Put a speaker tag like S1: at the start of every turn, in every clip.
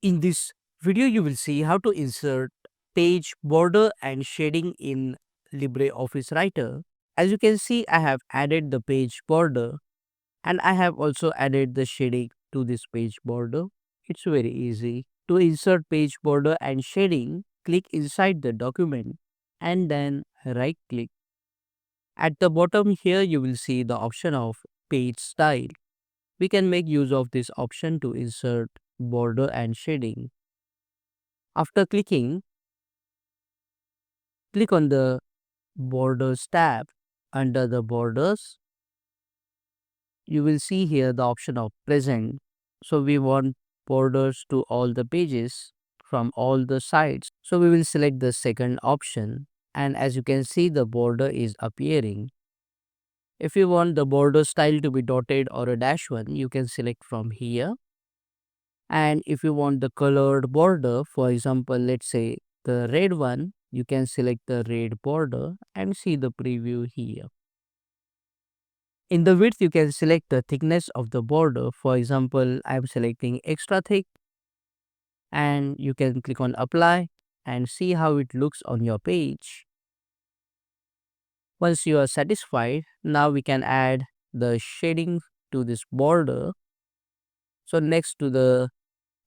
S1: In this video, you will see how to insert page border and shading in LibreOffice Writer. As you can see, I have added the page border and I have also added the shading to this page border. It's very easy. To insert page border and shading, click inside the document and then right click. At the bottom here, you will see the option of page style. We can make use of this option to insert border and shading. After clicking, click on the Borders tab. Under the Borders, you will see here the option of Present. So we want borders to all the pages from all the sides. So we will select the second option, and as you can see, the border is appearing. If you want the border style to be dotted or a dash one, you can select from here. And if you want the colored border, for example, let's say the red one, you can select the red border and see the preview here. In the width, you can select the thickness of the border. For example, I'm selecting extra thick, and you can click on apply and see how it looks on your page. Once you are satisfied, now we can add the shading to this border. So next to the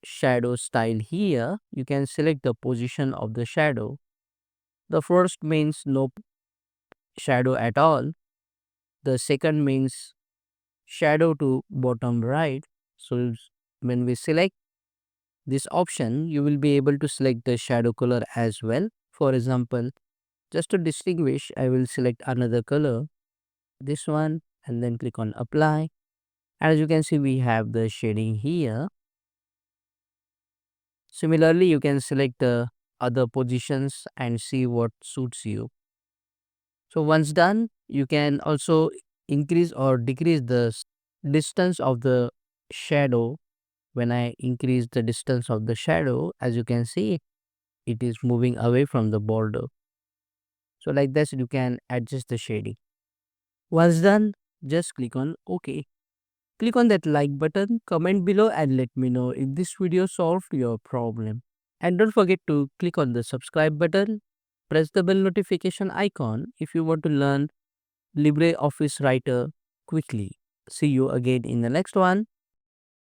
S1: shadow style here, you can select the position of the shadow. The first means no shadow at all. The second means shadow to bottom right. So when we select this option, you will be able to select the shadow color as well. For example, just to distinguish, I will select another color, this one, and then click on apply. As you can see, we have the shading here. Similarly, you can select the other positions and see what suits you. So once done, you can also increase or decrease the distance of the shadow. When I increase the distance of the shadow, as you can see, it is moving away from the border. So like this, you can adjust the shading. Once done, just click on OK. Click on that like button, comment below and let me know if this video solved your problem. And don't forget to click on the subscribe button, press the bell notification icon if you want to learn LibreOffice Writer quickly. See you again in the next one.